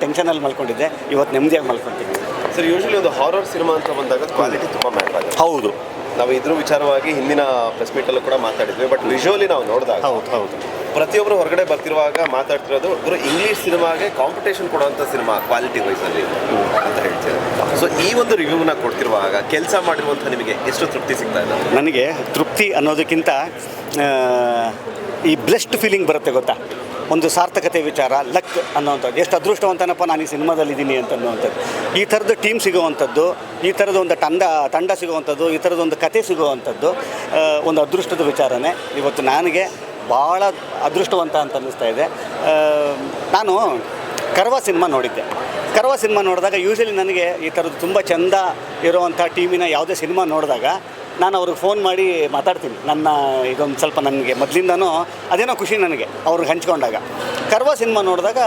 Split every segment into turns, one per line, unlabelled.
ಟೆನ್ಷನಲ್ಲಿ ಮಲ್ಕೊಂಡಿದ್ದೆ, ಇವತ್ತು ನೆಮ್ಮದಿಯಾಗಿ ಮಲ್ಕೊತೀನಿ.
Sir, usually ಒಂದು ಹಾರರ್ ಸಿನಿಮಾ ಅಂತ ಬಂದಾಗ ಕ್ವಾಲಿಟಿ ತುಂಬ ಮ್ಯಾಟರ್ ಆಗುತ್ತೆ.
ಹೌದು,
ನಾವು ಇದ್ರ ವಿಚಾರವಾಗಿ ಹಿಂದಿನ ಪ್ರೆಸ್ ಮೀಟಲ್ಲೂ ಕೂಡ ಮಾತಾಡಿದ್ವಿ. ಬಟ್ ವಿಜುವಲಿ ನಾವು ನೋಡಿದಾಗ
ಹೌದು
ಪ್ರತಿಯೊಬ್ಬರು ಹೊರಗಡೆ ಬರ್ತಿರುವಾಗ ಮಾತಾಡ್ತಿರೋದು ಇಂಗ್ಲೀಷ್ ಸಿನಿಮಾಗೆ ಕಾಂಪಿಟೇಷನ್ ಕೊಡುವಂಥ ಸಿನಿಮಾ ಕ್ವಾಲಿಟಿ ವೈಸಲ್ಲಿ ಅಂತ ಹೇಳ್ತೀವಿ. ಸೊ ಈ ಒಂದು ರಿವ್ಯೂನ ಕೊಡ್ತಿರುವಾಗ ಕೆಲಸ ಮಾಡಿರುವಂಥ ನಿಮಗೆ ಎಷ್ಟು ತೃಪ್ತಿ ಸಿಗ್ತಾ ಇದೆ?
ನನಗೆ ತೃಪ್ತಿ ಅನ್ನೋದಕ್ಕಿಂತ ಈ ಬ್ಲೆಸ್ಡ್ ಫೀಲಿಂಗ್ ಬರುತ್ತೆ ಗೊತ್ತಾ, ಒಂದು ಸಾರ್ಥಕತೆ ವಿಚಾರ, ಲಕ್ ಅನ್ನೋವಂಥದ್ದು. ಎಷ್ಟು ಅದೃಷ್ಟವಂತನಪ್ಪ ನಾನು ಈ ಸಿನಿಮಾದಲ್ಲಿದ್ದೀನಿ ಅಂತ ಅನ್ನುವಂಥದ್ದು. ಈ ಥರದ ಟೀಮ್ ಸಿಗುವಂಥದ್ದು, ಈ ಥರದ ಒಂದು ತಂಡ ಸಿಗುವಂಥದ್ದು, ಈ ಥರದೊಂದು ಕತೆ ಸಿಗುವಂಥದ್ದು ಒಂದು ಅದೃಷ್ಟದ ವಿಚಾರನೇ. ಇವತ್ತು ನನಗೆ ಭಾಳ ಅದೃಷ್ಟವಂತ ಅಂತ ಅನ್ನಿಸ್ತಾ ಇದೆ. ನಾನು ಕರ್ವ ಸಿನಿಮಾ ನೋಡಿದ್ದೆ. ಕರ್ವ ಸಿನಿಮಾ ನೋಡಿದಾಗ ಯೂಶಲಿ ನನಗೆ ಈ ಥರದ್ದು ತುಂಬ ಚೆಂದ ಇರೋವಂಥ ಟೀಮಿನ ಯಾವುದೇ ಸಿನಿಮಾ ನೋಡಿದಾಗ ನಾನು ಅವ್ರಿಗೆ ಫೋನ್ ಮಾಡಿ ಮಾತಾಡ್ತೀನಿ. ಇದೊಂದು ಸ್ವಲ್ಪ ನನಗೆ ಮೊದಲಿಂದನೂ ಅದೇನೋ ಖುಷಿ ನನಗೆ ಅವ್ರಿಗೆ ಹಂಚ್ಕೊಂಡಾಗ. ಕರ್ವ ಸಿನಿಮಾ ನೋಡಿದಾಗ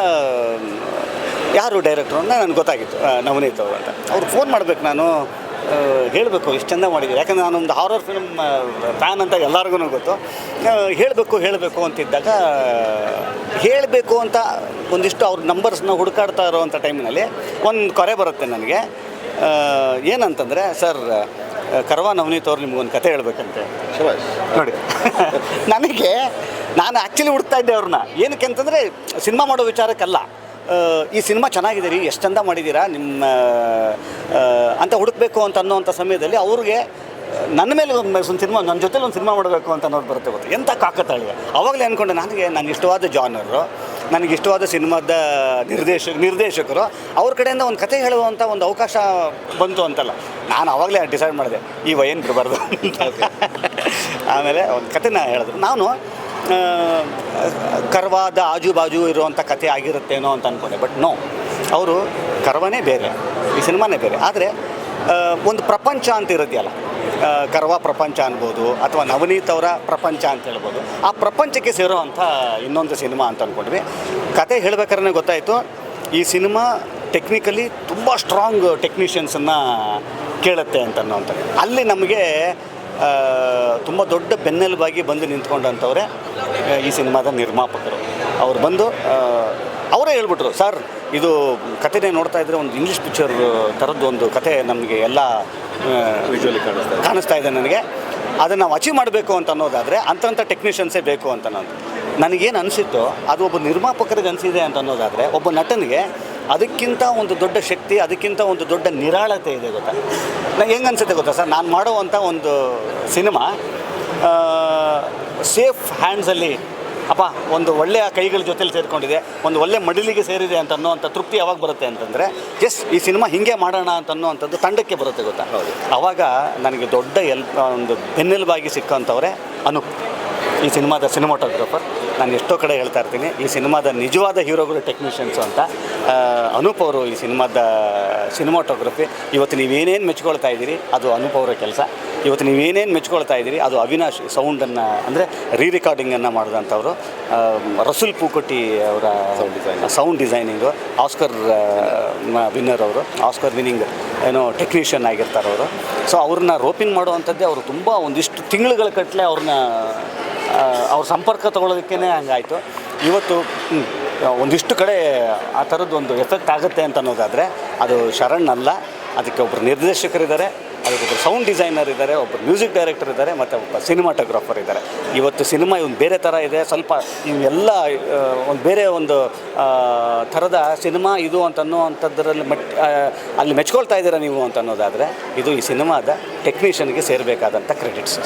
ಯಾರು ಡೈರೆಕ್ಟ್ರು ಅಂತ ನನಗೆ ಗೊತ್ತಾಗಿತ್ತು, ನವನೀತ್ ಅವರು ಅಂತ. ಅವ್ರಿಗೆ ಫೋನ್ ಮಾಡಬೇಕು, ನಾನು ಹೇಳಬೇಕು ಇಷ್ಟು ಚೆಂದ ಮಾಡಿದ್ದೀನಿ. ಯಾಕಂದರೆ ನಾನೊಂದು ಹಾರರ್ ಫಿಲ್ಮ್ ಫ್ಯಾನ್ ಅಂತ ಎಲ್ಲರಿಗೂ ಗೊತ್ತು. ಹೇಳಬೇಕು ಅಂತಿದ್ದಾಗ ಹೇಳಬೇಕು ಅಂತ ಒಂದಿಷ್ಟು ಅವ್ರ ನಂಬರ್ಸ್ನ ಹುಡುಕಾಡ್ತಾ ಇರೋವಂಥ ಟೈಮಿನಲ್ಲಿ ಒಂದು ಕರೆ ಬರುತ್ತೆ ನನಗೆ. ಏನಂತಂದರೆ, ಸರ್ ಕರ್ವ ನವನೀತ್ ಅವ್ರು ನಿಮ್ಗೊಂದು ಕತೆ ಹೇಳ್ಬೇಕಂತೆ. ನೋಡಿ ನಾನು ಆ್ಯಕ್ಚುಲಿ ಹುಡುಕ್ತಾ ಇದ್ದೆ ಅವ್ರನ್ನ. ಏನಕ್ಕೆ ಅಂತಂದರೆ ಸಿನಿಮಾ ಮಾಡೋ ವಿಚಾರಕ್ಕಲ್ಲ, ಈ ಸಿನಿಮಾ ಚೆನ್ನಾಗಿದೆ ರೀ, ಎಷ್ಟು ಚಂದ ಮಾಡಿದ್ದೀರಾ ನಿಮ್ಮ ಅಂತ ಹುಡುಕಬೇಕು ಅಂತ ಅನ್ನೋವಂಥ ಸಮಯದಲ್ಲಿ ಅವ್ರಿಗೆ ನನ್ನ ಮೇಲೆ ಒಂದು ಸಿನಿಮಾ, ನನ್ನ ಜೊತೆಲಿ ಒಂದು ಸಿನಿಮಾ ಮಾಡಬೇಕು ಅಂತ ಅನ್ನೋದು ಬರುತ್ತೆ ಗೊತ್ತು. ಎಂಥ ಕಾಕತಾಳಿಗೆ. ಆವಾಗಲೇ ಅಂದ್ಕೊಂಡೆ ನನಗೆ ಇಷ್ಟವಾದ ಜಾನರು, ನನಗಿಷ್ಟವಾದ ಸಿನಿಮಾದ ನಿರ್ದೇಶಕರು ಅವ್ರ ಕಡೆಯಿಂದ ಒಂದು ಕತೆ ಹೇಳುವಂಥ ಒಂದು ಅವಕಾಶ ಬಂತು ಅಂತಲ್ಲ. ನಾನು ಆವಾಗಲೇ ಡಿಸೈಡ್ ಮಾಡಿದೆ, ಈ ವಯನ್ ಬಿಡಬಾರ್ದು ಅಂತ. ಆಮೇಲೆ ಒಂದು ಕತೆನ ಹೇಳಿದ್ರು. ನಾನು ಕರ್ವಾದ ಆಜು ಬಾಜು ಇರುವಂಥ ಕತೆ ಆಗಿರುತ್ತೇನೋ ಅಂತ ಅಂದ್ಕೊಂಡೆ. ಬಟ್ ನೋ, ಅವರು ಕರ್ವನೇ ಬೇರೆ, ಈ ಸಿನಿಮಾನೇ ಬೇರೆ. ಆದರೆ ಒಂದು ಪ್ರಪಂಚ ಅಂತ ಇರುತ್ತೆಯಲ್ಲ, ಕರ್ವ ಪ್ರಪಂಚ ಅನ್ಬೋದು ಅಥವಾ ನವನೀತ್ ಅವರ ಪ್ರಪಂಚ ಅಂತ ಹೇಳ್ಬೋದು. ಆ ಪ್ರಪಂಚಕ್ಕೆ ಸೇರೋ ಅಂಥ ಇನ್ನೊಂದು ಸಿನಿಮಾ ಅಂತ ಅಂದ್ಕೊಂಡ್ವಿ. ಕತೆ ಹೇಳ್ಬೇಕಾದ್ರೆ ಗೊತ್ತಾಯಿತು, ಈ ಸಿನಿಮಾ ಟೆಕ್ನಿಕಲಿ ತುಂಬ ಸ್ಟ್ರಾಂಗ್ ಟೆಕ್ನಿಷಿಯನ್ಸನ್ನು ಕೇಳುತ್ತೆ ಅಂತ ಅನ್ನೋವಂಥದ್ದು. ಅಲ್ಲಿ ನಮಗೆ ತುಂಬ ದೊಡ್ಡ ಬೆನ್ನೆಲುಬಾಗಿ ಬಂದು ನಿಂತ್ಕೊಂಡಂಥವ್ರೆ ಈ ಸಿನಿಮಾದ ನಿರ್ಮಾಪಕರು. ಅವ್ರು ಬಂದು ಅವರೇ ಹೇಳ್ಬಿಟ್ರು, ಸರ್ ಇದು ಕತೆನೇ ನೋಡ್ತಾ ಇದ್ದರೆ ಒಂದು ಇಂಗ್ಲೀಷ್ ಪಿಕ್ಚರ್ ಥರದ್ದು ಒಂದು ಕತೆ ನಮಗೆ ಎಲ್ಲ
ವಿಜುವಲಿ
ಕಾಣಿಸ್ತಾ ಇದೆ. ನನಗೆ ಅದನ್ನು ನಾವು ಅಚೀವ್ ಮಾಡಬೇಕು ಅಂತ ಅನ್ನೋದಾದರೆ ಅಂಥ ಟೆಕ್ನಿಷಿಯನ್ಸೇ ಬೇಕು ಅಂತ ನನಗೇನು ಅನಿಸಿತ್ತು, ಅದು ಒಬ್ಬ ನಿರ್ಮಾಪಕರಿಗೆ ಅನಿಸಿದೆ ಅಂತ ಅನ್ನೋದಾದರೆ, ಒಬ್ಬ ನಟನಿಗೆ ಅದಕ್ಕಿಂತ ಒಂದು ದೊಡ್ಡ ಶಕ್ತಿ, ಅದಕ್ಕಿಂತ ಒಂದು ದೊಡ್ಡ ನಿರಾಳತೆ ಇದೆ ಗೊತ್ತಾ. ನಂಗೆ ಹೆಂಗೆ ಅನಿಸುತ್ತೆ ಗೊತ್ತಾ ಸರ್, ನಾನು ಮಾಡೋವಂಥ ಒಂದು ಸಿನಿಮಾ ಸೇಫ್ ಹ್ಯಾಂಡ್ಸಲ್ಲಿ ಒಂದು ಒಳ್ಳೆಯ ಕೈಗಳ ಜೊತೆಲಿ ಸೇರಿಕೊಂಡಿದೆ, ಒಂದು ಒಳ್ಳೆಯ ಮಡಿಲಿಗೆ ಸೇರಿದೆ ಅಂತ ಅನ್ನೋವಂಥ ತೃಪ್ತಿ ಯಾವಾಗ ಬರುತ್ತೆ ಅಂತಂದರೆ, ಈ ಸಿನಿಮಾ ಹೀಗೆ ಮಾಡೋಣ ಅಂತ ಅನ್ನೋವಂಥದ್ದು ತಂಡಕ್ಕೆ ಬರುತ್ತೆ ಗೊತ್ತಾ. ಆವಾಗ ನನಗೆ ದೊಡ್ಡ ಒಂದು ಬೆನ್ನೆಲುಬಾಗಿ ಸಿಕ್ಕಂಥವ್ರೆ ಅನೂಪ್, ಈ ಸಿನಿಮಾದ ಸಿನಿಮಾಟೋಗ್ರಾಫರ್. ನಾನು ಎಷ್ಟೋ ಕಡೆ ಹೇಳ್ತಾ ಇರ್ತೀನಿ, ಈ ಸಿನಿಮಾದ ನಿಜವಾದ ಹೀರೋಗಳು ಟೆಕ್ನಿಷಿಯನ್ಸು ಅಂತ. ಅನೂಪ್ ಅವರು ಈ ಸಿನಿಮಾದ ಸಿನಿಮಾಟೋಗ್ರಫಿ. ಇವತ್ತು ನೀವೇನೇನು ಮೆಚ್ಕೊಳ್ತಾ ಇದ್ದೀರಿ ಅದು ಅನೂಪ್ ಅವರ ಕೆಲಸ. ಇವತ್ತು ನೀವೇನೇನು ಮೆಚ್ಕೊಳ್ತಾ ಇದ್ದೀರಿ ಅದು ಅವಿನಾಶ್ ಸೌಂಡನ್ನು, ಅಂದರೆ ರಿಕಾರ್ಡಿಂಗನ್ನು ಮಾಡಿದಂಥವ್ರು. ರಸೂಲ್ ಪೂಕೋಟಿ ಅವರ ಸೌಂಡ್ ಡಿಸೈನಿಂಗು. ಆಸ್ಕರ್ ವಿನ್ನರ್ ಅವರು, ಆಸ್ಕರ್ ವಿನ್ನಿಂಗ್ ಟೆಕ್ನಿಷಿಯನ್ ಆಗಿರ್ತಾರೆ ಅವರು. ಸೊ ಅವ್ರನ್ನ ರೋಪಿಂಗ್ ಮಾಡುವಂಥದ್ದೇ ಅವರು ತುಂಬ ಒಂದಿಷ್ಟು ತಿಂಗಳುಗಳ ಕಟ್ಟಲೆ ಅವ್ರ ಸಂಪರ್ಕ ತೊಗೊಳೋದಕ್ಕೇ ಹಂಗಾಯಿತು. ಇವತ್ತು ಒಂದಿಷ್ಟು ಕಡೆ ಆ ಥರದ್ದು ಒಂದು ಎಫೆಕ್ಟ್ ಆಗುತ್ತೆ ಅಂತ ಅನ್ನೋದಾದರೆ ಅದು ಶರಣ್ ಅಲ್ಲ, ಅದಕ್ಕೆ ಒಬ್ಬರು ನಿರ್ದೇಶಕರಿದ್ದಾರೆ, ಅದಕ್ಕೊಬ್ಬರು ಸೌಂಡ್ ಡಿಸೈನರ್ ಇದ್ದಾರೆ, ಒಬ್ಬರು ಮ್ಯೂಸಿಕ್ ಡೈರೆಕ್ಟರ್ ಇದ್ದಾರೆ, ಮತ್ತು ಒಬ್ಬ ಸಿನಿಮಾಟೋಗ್ರಾಫರ್ ಇದ್ದಾರೆ. ಇವತ್ತು ಸಿನಿಮಾ ಒಂದು ಬೇರೆ ಥರ ಇದೆ, ಸ್ವಲ್ಪ ಇವೆಲ್ಲ ಒಂದು ಬೇರೆ ಒಂದು ಥರದ ಸಿನಿಮಾ ಇದು ಅಂತ ಅನ್ನೋವಂಥದ್ರಲ್ಲಿ ಅಲ್ಲಿ ಮೆಚ್ಕೊಳ್ತಾ ಇದ್ದೀರಾ ನೀವು ಅಂತ ಅನ್ನೋದಾದರೆ, ಇದು ಈ ಸಿನಿಮಾದ ಟೆಕ್ನಿಷಿಯನ್ಗೆ ಸೇರಬೇಕಾದಂಥ ಕ್ರೆಡಿಟ್ಸ್.